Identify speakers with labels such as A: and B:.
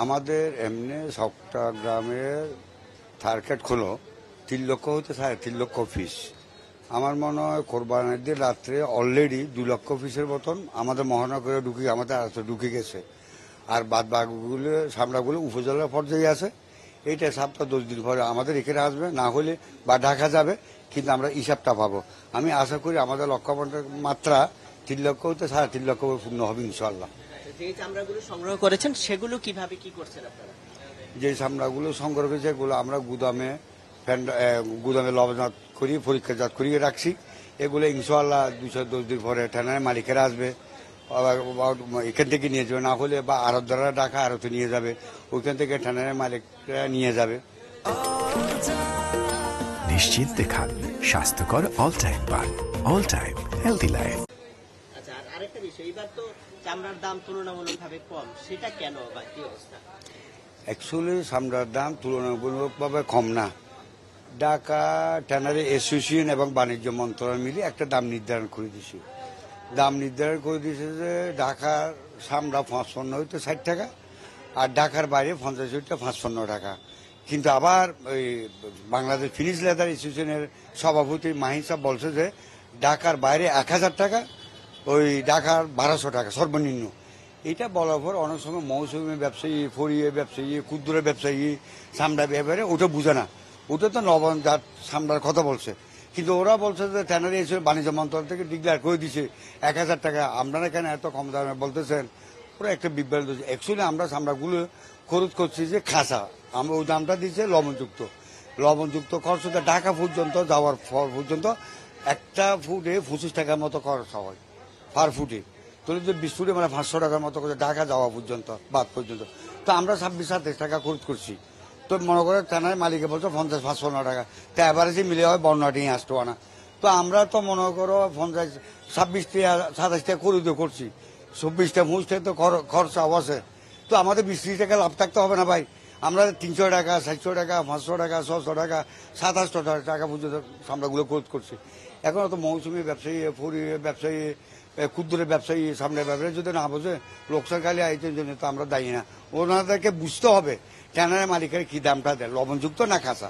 A: আমাদের এমনি সবটা গ্রামের টার্গেট হলো 3 লক্ষ হতে 3.5 লক্ষ পিস। আমার মনে হয় কোরবানির দিন রাত্রে অলরেডি 2 লক্ষ পিসের মতন আমাদের মহানগরে আমাদের ঢুকে গেছে। আর বাদ বাকিগুলো সামরাগুলো উপজেলা পর্যায়ে আছে। এইটা সপ্তাহ 10 দিন পরে আমাদের এখানে আসবে, না হলে বা ঢাকা যাবে, কিন্তু আমরা হিসাবটা পাবো। আমি আশা করি আমাদের লক্ষ্যমাত্রা মাত্রা 3 লক্ষ হতে 3.5 লক্ষ পূর্ণ হবে ইনশাল্লাহ।
B: যে চামড়াগুলো সংগ্রহ করেছেন সেগুলো কিভাবে কি করছেন আপনারা?
A: যে চামড়াগুলো সংগ্রহ করেছে এগুলো আমরা গুদামে লবণজাত করি, পরীক্ষাজাত করিয়ে রাখছি। এগুলো ইনশাল্লাহ 210 দিন পরে থানার মালিকেরা আসবে, এখান থেকে নিয়ে যাবে, না হলে বা আড়তদাররা ঢাকা আড়তে নিয়ে যাবে, ওইখান থেকে থানার মালিকরা নিয়ে যাবে।
C: নিশ্চিন্তে খান স্বাস্থ্যকর অল টাইম পান, অল টাইম হেলদি লাইফ।
B: আচ্ছা, আর আরেকটা বিষয়, এবার তো চামড়ার দাম তুলনামূলকভাবে কম, সেটা কেন বা কি অবস্থা?
A: অ্যাকচুয়ালি চামড়ার দাম তুলনামূলকভাবে কম না। ঢাকা ট্যানারি অ্যাসোসিয়েশন এবং বাণিজ্য মন্ত্রণালয় মিলে একটা দাম নির্ধারণ করে দিয়েছে। দাম নির্ধারণ করে দিয়েছে যে ঢাকার চামড়া 55 হইতে 60 টাকা, আর ঢাকার বাইরে 50 হইতে 55 টাকা। কিন্তু আবার ওই বাংলাদেশ ফিনিশ লেদার অ্যাসোসিয়েশনের সভাপতি মাহিন সাহেব বলছে যে ঢাকার বাইরে 1000 টাকা, ওই ঢাকার 1200 টাকা সর্বনিম্ন। এটা বলার পর অনেক সময় মৌসুমি ব্যবসায়ী, ফরিয়ে ব্যবসায়ী, ক্ষুদ্র ব্যবসায়ী, চামড়া ব্যাপারে ওটা বুঝে না। ওটা তো নবজাত চামড়ার কথা বলছে, কিন্তু ওরা বলছে যে ট্যানারি এসে বাণিজ্য মন্ত্রণালয় থেকে ডিক্লেয়ার করে দিছে 1000 টাকা, আপনারা কেন এত কম দামে বলতেছেন? ওরা একটা বিভ্রান্ত হচ্ছে। অ্যাকচুয়ালি আমরা চামড়াগুলো খরচ করছি যে খাসা, আমরা ওই দামটা দিচ্ছে লবণযুক্ত খরচ ঢাকা পর্যন্ত যাওয়ার পর্যন্ত একটা ফুটে 25 টাকার মতো খরচ হয় পার ফুটে। তাহলে যে 20 ফুটে মানে 500 টাকার মতো করে ঢাকা যাওয়া পর্যন্ত বাদ পর্যন্ত। তো আমরা 26-27 টাকা খরচ করছি। তো মনে করে থানায় মালিকে বলছো 50-55 টাকা, তো অ্যাভারেজে মিলে হয় বর্ণাটি আসতো না। তো আমরা তো মনে করো 26 টাকা 27 টাকা করে দিয়ে করছি, 24টা 25টা তো খরচাও আছে। তো আমাদের 20-30 টাকা লাভ থাকতে হবে না ভাই? আমরা 300 টাকা, 700 টাকা, 500 টাকা, 600 টাকা, 2700 টাকা পর্যন্ত চামড়াগুলো খরচ করছি। এখন তো মৌসুমি ব্যবসায়ী, ফরি ব্যবসায়ী, ক্ষুদ্র ব্যবসায়ী, সামনে ব্যবসায়ী যদি না বোঝে, লোকসান খালি আইটের জন্য তো আমরা দায়ী না। ওনাদেরকে বুঝতে হবে ট্যানারের মালিকের কি দামটা দেয়, লবণযুক্ত না কাঁচা।